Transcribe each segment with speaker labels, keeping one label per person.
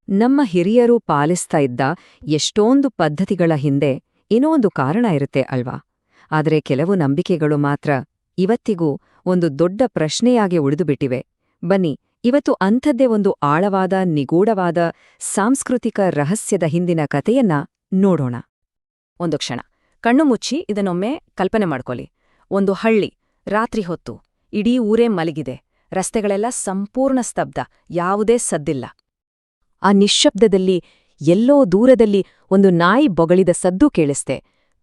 Speaker 1: ನಮ್ಮ ಹಿರಿಯರು ಪಾಲಿಸ್ತಾ ಇದ್ದ ಎಷ್ಟೊಂದು ಪದ್ಧತಿಗಳ ಹಿಂದೆ ಏನೋ ಒಂದು ಕಾರಣ ಇರುತ್ತೆ ಅಲ್ವಾ. ಆದರೆ ಕೆಲವು ನಂಬಿಕೆಗಳು ಮಾತ್ರ ಇವತ್ತಿಗೂ ಒಂದು ದೊಡ್ಡ ಪ್ರಶ್ನೆಯಾಗಿ ಉಳಿದುಬಿಟ್ಟಿವೆ. ಬನ್ನಿ, ಇವತ್ತು ಅಂಥದ್ದೇ ಒಂದು ಆಳವಾದ ನಿಗೂಢವಾದ ಸಾಂಸ್ಕೃತಿಕ ರಹಸ್ಯದ ಹಿಂದಿನ ಕಥೆಯನ್ನ ನೋಡೋಣ. ಒಂದು ಕ್ಷಣ ಕಣ್ಣು ಮುಚ್ಚಿ ಇದನ್ನೊಮ್ಮೆ ಕಲ್ಪನೆ ಮಾಡ್ಕೊಳ್ಳಿ. ಒಂದು ಹಳ್ಳಿ, ರಾತ್ರಿ ಹೊತ್ತು, ಇಡೀ ಊರೇ ಮಲಗಿದೆ, ರಸ್ತೆಗಳೆಲ್ಲ ಸಂಪೂರ್ಣ ಸ್ತಬ್ಧ, ಯಾವುದೇ ಸದ್ದಿಲ್ಲ. ಆ ನಿಶ್ಶಬ್ದದಲ್ಲಿ ಎಲ್ಲೋ ದೂರದಲ್ಲಿ ಒಂದು ನಾಯಿ ಬೊಗಳಿದ ಸದ್ದು ಕೇಳಿಸ್ತೆ.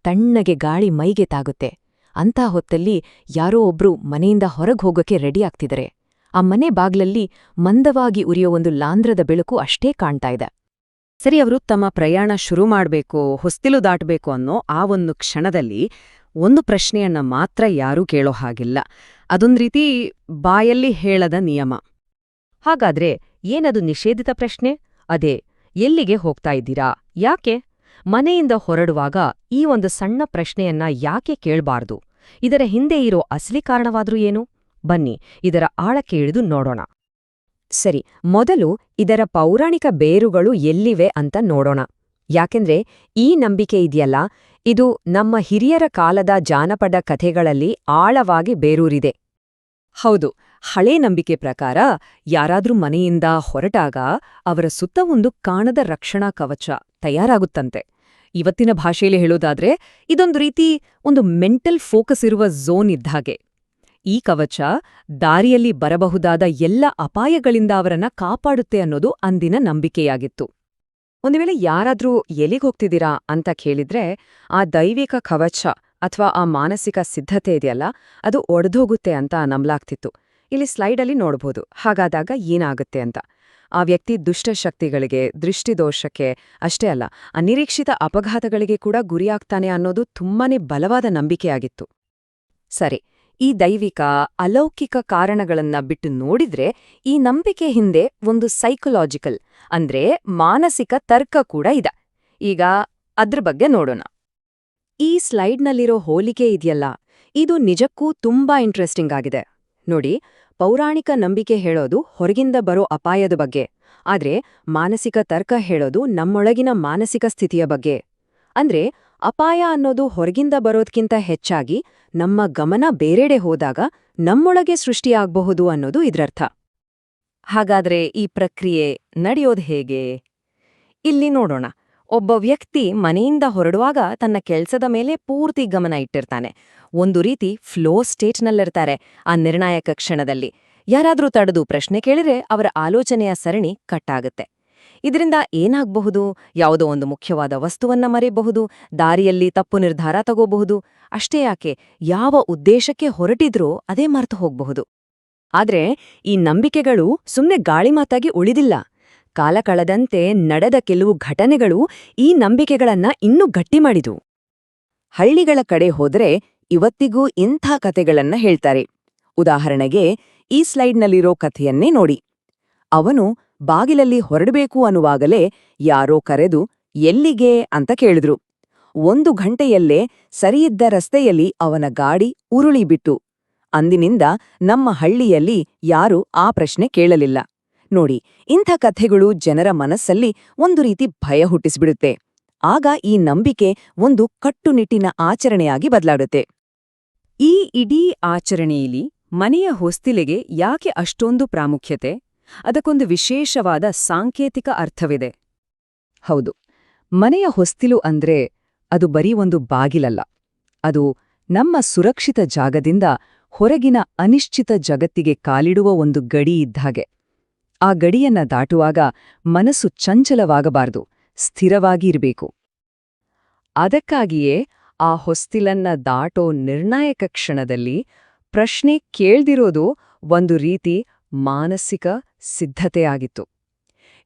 Speaker 1: ತಣ್ಣಗೆ ಗಾಳಿ ಮೈಗೆ ತಾಗುತ್ತೆ. ಅಂಥ ಹೊತ್ತಲ್ಲಿ ಯಾರೋ ಒಬ್ರು ಮನೆಯಿಂದ ಹೊರಗೆ ಹೋಗೋಕೆ ರೆಡಿ ಆಗ್ತಿದ್ದಾರೆ. ಆ ಮನೆ ಬಾಗ್ಲಲ್ಲಿ ಮಂದವಾಗಿ ಉರಿಯೋ ಒಂದು ಲಾಂಧ್ರದ ಬೆಳಕು ಅಷ್ಟೇ ಕಾಣ್ತಾ ಇದೆ. ಸರಿ, ಅವರು ತಮ್ಮ ಪ್ರಯಾಣ ಶುರು ಮಾಡ್ಬೇಕು, ಹೊಸ್ತಿಲು ದಾಟಬೇಕು ಅನ್ನೋ ಆ ಒಂದು ಕ್ಷಣದಲ್ಲಿ ಒಂದು ಪ್ರಶ್ನೆಯನ್ನ ಮಾತ್ರ ಯಾರೂ ಕೇಳೋ ಹಾಗಿಲ್ಲ. ಅದೊಂದ್ ರೀತಿ ಬಾಯಲ್ಲಿ ಹೇಳದ ನಿಯಮ. ಹಾಗಾದ್ರೆ ಏನದು ನಿಷೇಧಿತ ಪ್ರಶ್ನೆ? ಅದೇ, ಎಲ್ಲಿಗೆ ಹೋಗ್ತಾ ಇದ್ದೀರಾ, ಯಾಕೆ? ಮನೆಯಿಂದ ಹೊರಡುವಾಗ ಈ ಒಂದು ಸಣ್ಣ ಪ್ರಶ್ನೆಯನ್ನ ಯಾಕೆ ಕೇಳ್ಬಾರ್ದು? ಇದರ ಹಿಂದೆ ಇರೋ ಅಸಲಿ ಕಾರಣವಾದ್ರೂ ಏನು? ಬನ್ನಿ, ಇದರ ಆಳಕ್ಕೆ ಇಳಿದು ನೋಡೋಣ. ಸರಿ, ಮೊದಲು ಇದರ ಪೌರಾಣಿಕ ಬೇರುಗಳು ಎಲ್ಲಿವೆ ಅಂತ ನೋಡೋಣ. ಯಾಕೆಂದ್ರೆ ಈ ನಂಬಿಕೆ ಇದೆಯಲ್ಲ, ಇದು ನಮ್ಮ ಹಿರಿಯರ ಕಾಲದ ಜಾನಪದ ಕಥೆಗಳಲ್ಲಿ ಆಳವಾಗಿ ಬೇರೂರಿದೆ. ಹೌದು, ಹಳೇ ನಂಬಿಕೆ ಪ್ರಕಾರ ಯಾರಾದ್ರೂ ಮನೆಯಿಂದ ಹೊರಟಾಗ ಅವರ ಸುತ್ತ ಒಂದು ಕಾಣದ ರಕ್ಷಣಾ ಕವಚ ತಯಾರಾಗುತ್ತಂತೆ. ಇವತ್ತಿನ ಭಾಷೆಯಲ್ಲಿ ಹೇಳೋದಾದ್ರೆ ಇದೊಂದು ರೀತಿ ಒಂದು ಮೆಂಟಲ್ ಫೋಕಸ್ ಇರುವ ಝೋನ್ ಇದ್ದಾಗೆ. ಈ ಕವಚ ದಾರಿಯಲ್ಲಿ ಬರಬಹುದಾದ ಎಲ್ಲ ಅಪಾಯಗಳಿಂದ ಅವರನ್ನ ಕಾಪಾಡುತ್ತೆ ಅನ್ನೋದು ಅಂದಿನ ನಂಬಿಕೆಯಾಗಿತ್ತು. ಒಂದು ವೇಳೆ ಯಾರಾದ್ರೂ ಎಲ್ಲಿಗೆ ಹೋಗ್ತಿದ್ದೀರಾ ಅಂತ ಕೇಳಿದ್ರೆ ಆ ದೈವಿಕ ಕವಚ ಅಥವಾ ಆ ಮಾನಸಿಕ ಸಿದ್ಧತೆ ಇದೆಯಲ್ಲ, ಅದು ಒಡೆದೋಗುತ್ತೆ ಅಂತ ನಂಬಲಾಗ್ತಿತ್ತು. ಇಲ್ಲಿ ಸ್ಲೈಡಲ್ಲಿ ನೋಡ್ಬೋದು ಹಾಗಾದಾಗ ಏನಾಗುತ್ತೆ ಅಂತ. ಆ ವ್ಯಕ್ತಿ ದುಷ್ಟಶಕ್ತಿಗಳಿಗೆ, ದೃಷ್ಟಿದೋಷಕ್ಕೆ ಅಷ್ಟೇ ಅಲ್ಲ, ಅನಿರೀಕ್ಷಿತ ಅಪಘಾತಗಳಿಗೆ ಕೂಡ ಗುರಿಯಾಗ್ತಾನೆ ಅನ್ನೋದು ತುಂಬಾನೇ ಬಲವಾದ ನಂಬಿಕೆಯಾಗಿತ್ತು. ಸರಿ, ಈ ದೈವಿಕ ಅಲೌಕಿಕ ಕಾರಣಗಳನ್ನ ಬಿಟ್ಟು ನೋಡಿದ್ರೆ ಈ ನಂಬಿಕೆ ಹಿಂದೆ ಒಂದು ಸೈಕಲಾಜಿಕಲ್ ಅಂದ್ರೆ ಮಾನಸಿಕ ತರ್ಕ ಕೂಡ ಇದೆ. ಈಗ ಅದ್ರ ಬಗ್ಗೆ ನೋಡೋಣ. ಈ ಸ್ಲೈಡ್ನಲ್ಲಿರೋ ಹೋಲಿಕೆ ಇದೆಯಲ್ಲ, ಇದು ನಿಜಕ್ಕೂ ತುಂಬಾ ಇಂಟ್ರೆಸ್ಟಿಂಗ್ ಆಗಿದೆ. ನೋಡಿ, ಪೌರಾಣಿಕ ನಂಬಿಕೆ ಹೇಳೋದು ಹೊರಗಿಂದ ಬರೋ ಅಪಾಯದ ಬಗ್ಗೆ, ಆದ್ರೆ ಮಾನಸಿಕ ತರ್ಕ ಹೇಳೋದು ನಮ್ಮೊಳಗಿನ ಮಾನಸಿಕ ಸ್ಥಿತಿಯ ಬಗ್ಗೆ. ಅಂದ್ರೆ ಅಪಾಯ ಅನ್ನೋದು ಹೊರಗಿಂದ ಬರೋದ್ಕಿಂತ ಹೆಚ್ಚಾಗಿ ನಮ್ಮ ಗಮನ ಬೇರೆಡೆ ಹೋದಾಗ ನಮ್ಮೊಳಗೆ ಸೃಷ್ಟಿಯಾಗಬಹುದು ಅನ್ನೋದು ಇದ್ರರ್ಥ. ಹಾಗಾದ್ರೆ ಈ ಪ್ರಕ್ರಿಯೆ ನಡೆಯೋದು ಹೇಗೆ? ಇಲ್ಲಿ ನೋಡೋಣ. ಒಬ್ಬ ವ್ಯಕ್ತಿ ಮನೆಯಿಂದ ಹೊರಡುವಾಗ ತನ್ನ ಕೆಲ್ಸದ ಮೇಲೆ ಪೂರ್ತಿ ಗಮನ ಇಟ್ಟಿರ್ತಾನೆ. ಒಂದು ರೀತಿ ಫ್ಲೋ ಸ್ಟೇಟ್ನಲ್ಲಿರ್ತಾರೆ. ಆ ನಿರ್ಣಾಯಕ ಕ್ಷಣದಲ್ಲಿ ಯಾರಾದ್ರೂ ತಡೆದು ಪ್ರಶ್ನೆ ಕೇಳಿದ್ರೆ ಅವರ ಆಲೋಚನೆಯ ಸರಣಿ ಕಟ್ಟಾಗುತ್ತೆ. ಇದರಿಂದ ಏನಾಗಬಹುದು? ಯಾವುದೋ ಒಂದು ಮುಖ್ಯವಾದ ವಸ್ತುವನ್ನ ಮರೆಯಬಹುದು, ದಾರಿಯಲ್ಲಿ ತಪ್ಪು ನಿರ್ಧಾರ ತಗೋಬಹುದು. ಅಷ್ಟೇ ಯಾಕೆ, ಯಾವ ಉದ್ದೇಶಕ್ಕೆ ಹೊರಟಿದ್ರೂ ಅದೇ ಮರೆತು ಹೋಗಬಹುದು. ಆದ್ರೆ ಈ ನಂಬಿಕೆಗಳು ಸುಮ್ನೆ ಗಾಳಿಮಾತಾಗಿ ಉಳಿದಿಲ್ಲ. ಕಾಲ ಕಳೆದಂತೆ ನಡೆದ ಕೆಲವು ಘಟನೆಗಳು ಈ ನಂಬಿಕೆಗಳನ್ನ ಇನ್ನೂ ಗಟ್ಟಿ ಮಾಡಿದು. ಹಳ್ಳಿಗಳ ಕಡೆ ಹೋದ್ರೆ ಇವತ್ತಿಗೂ ಇಂಥ ಕಥೆಗಳನ್ನ ಹೇಳ್ತಾರೆ. ಉದಾಹರಣೆಗೆ ಈ ಸ್ಲೈಡ್ನಲ್ಲಿರೋ ಕಥೆಯನ್ನೇ ನೋಡಿ. ಅವನು ಬಾಗಿಲಲ್ಲಿ ಹೊರಡಬೇಕು ಅನ್ನುವಾಗಲೇ ಯಾರೋ ಕರೆದು ಎಲ್ಲಿಗೆ ಅಂತ ಕೇಳಿದ್ರು. 1 ಗಂಟೆಯಲ್ಲೇ ಸರಿಯಿದ್ದ ರಸ್ತೆಯಲ್ಲಿ ಅವನ ಗಾಡಿ ಉರುಳಿಬಿಟ್ಟು. ಅಂದಿನಿಂದ ನಮ್ಮ ಹಳ್ಳಿಯಲ್ಲಿ ಯಾರೂ ಆ ಪ್ರಶ್ನೆ ಕೇಳಲಿಲ್ಲ. ನೋಡಿ, ಇಂಥ ಕಥೆಗಳು ಜನರ ಮನಸ್ಸಲ್ಲಿ ಒಂದು ರೀತಿ ಭಯ ಹುಟ್ಟಿಸ್ಬಿಡುತ್ತೆ. ಆಗ ಈ ನಂಬಿಕೆ ಒಂದು ಕಟ್ಟುನಿಟ್ಟಿನ ಆಚರಣೆಯಾಗಿ ಬದಲಾಡುತ್ತೆ. ಈ ಇಡೀ ಆಚರಣೆಯಲ್ಲಿ ಮನೆಯ ಹೊಸ್ತಿಲಿಗೆ ಯಾಕೆ ಅಷ್ಟೊಂದು ಪ್ರಾಮುಖ್ಯತೆ? ಅದಕ್ಕೊಂದು ವಿಶೇಷವಾದ ಸಾಂಕೇತಿಕ ಅರ್ಥವಿದೆ. ಹೌದು, ಮನೆಯ ಹೊಸ್ತಿಲು ಅಂದ್ರೆ ಅದು ಬರೀ ಒಂದು ಬಾಗಿಲಲ್ಲ. ಅದು ನಮ್ಮ ಸುರಕ್ಷಿತ ಜಾಗದಿಂದ ಹೊರಗಿನ ಅನಿಶ್ಚಿತ ಜಗತ್ತಿಗೆ ಕಾಲಿಡುವ ಒಂದು ಗಡಿ ಇದ್ದಾಗೆ. ಆ ಗಡಿಯನ್ನ ದಾಟುವಾಗ ಮನಸ್ಸು ಚಂಚಲವಾಗಬಾರದು, ಸ್ಥಿರವಾಗಿ ಇರಬೇಕು. ಅದಕ್ಕಾಗಿಯೇ ಆ ಹೊಸ್ತಿಲನ್ನ ದಾಟೋ ನಿರ್ಣಾಯಕ ಕ್ಷಣದಲ್ಲಿ ಪ್ರಶ್ನೆ ಕೇಳ್ದಿರೋದು ಒಂದು ರೀತಿ ಮಾನಸಿಕ ಸಿದ್ಧತೆಯಾಗಿತ್ತು.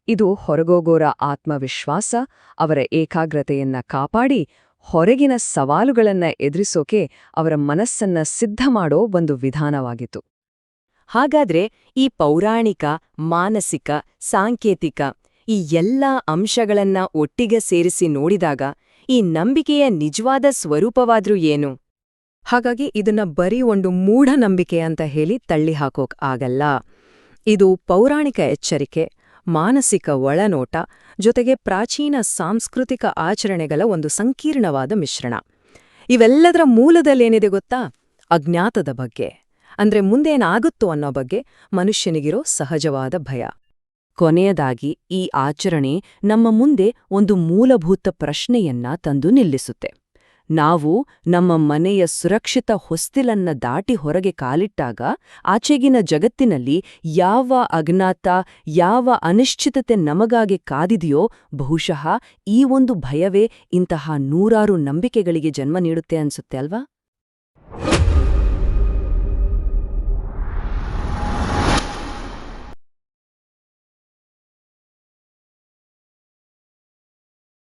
Speaker 1: ಇದು ಹೊರಗೋಗೋರ ಆತ್ಮವಿಶ್ವಾಸ, ಅವರ ಏಕಾಗ್ರತೆಯನ್ನ ಕಾಪಾಡಿ ಹೊರಗಿನ ಸವಾಲುಗಳನ್ನ ಎದುರಿಸೋಕೆ ಅವರ ಮನಸ್ಸನ್ನ ಸಿದ್ಧ ಮಾಡೋ ಒಂದು ವಿಧಾನವಾಗಿತ್ತು. ಹಾಗಾದ್ರೆ ಈ ಪೌರಾಣಿಕ, ಮಾನಸಿಕ, ಸಾಂಕೇತಿಕ ಈ ಎಲ್ಲ ಅಂಶಗಳನ್ನ ಒಟ್ಟಿಗೆ ಸೇರಿಸಿ ನೋಡಿದಾಗ ಈ ನಂಬಿಕೆಯ ನಿಜವಾದ ಸ್ವರೂಪವಾದ್ರೂ ಏನು? ಹಾಗಾಗಿ ಇದನ್ನ ಬರೀ ಒಂದು ಮೂಢನಂಬಿಕೆ ಅಂತ ಹೇಳಿ ತಳ್ಳಿ ಹಾಕೋಕ್ ಆಗಲ್ಲ. ಇದು ಪೌರಾಣಿಕ ಎಚ್ಚರಿಕೆ,
Speaker 2: ಮಾನಸಿಕ ಒಳನೋಟ ಜೊತೆಗೆ ಪ್ರಾಚೀನ ಸಾಂಸ್ಕೃತಿಕ ಆಚರಣೆಗಳ ಒಂದು ಸಂಕೀರ್ಣವಾದ ಮಿಶ್ರಣ. ಇವೆಲ್ಲದರ ಮೂಲದಲ್ಲೇನಿದೆ ಗೊತ್ತಾ? ಅಜ್ಞಾತದ ಬಗ್ಗೆ. ಅಂದ್ರೆ ಮುಂದೇನಾಗುತ್ತೋ ಅನ್ನೋ ಬಗ್ಗೆ ಮನುಷ್ಯನಿಗಿರೋ ಸಹಜವಾದ ಭಯ.
Speaker 1: ಕೊನೆಯದಾಗಿ ಈ ಆಚರಣೆ ನಮ್ಮ ಮುಂದೆ ಒಂದು ಮೂಲಭೂತ ಪ್ರಶ್ನೆಯನ್ನ ತಂದು ನಿಲ್ಲಿಸುತ್ತೆ. ನಾವು ನಮ್ಮ ಮನೆಯ ಸುರಕ್ಷಿತ ಹೊಸ್ತಿಲನ್ನ ದಾಟಿ ಹೊರಗೆ ಕಾಲಿಟ್ಟಾಗ ಆಚೆಗಿನ ಜಗತ್ತಿನಲ್ಲಿ ಯಾವ ಅಜ್ಞಾತ, ಯಾವ ಅನಿಶ್ಚಿತತೆ ನಮಗಾಗಿ ಕಾದಿದೆಯೋ ಬಹುಶಃ ಈ ಒಂದು ಭಯವೇ ಇಂತಹ ನೂರಾರು ನಂಬಿಕೆಗಳಿಗೆ ಜನ್ಮ ನೀಡುತ್ತೆ ಅನ್ಸುತ್ತೆ ಅಲ್ವಾ?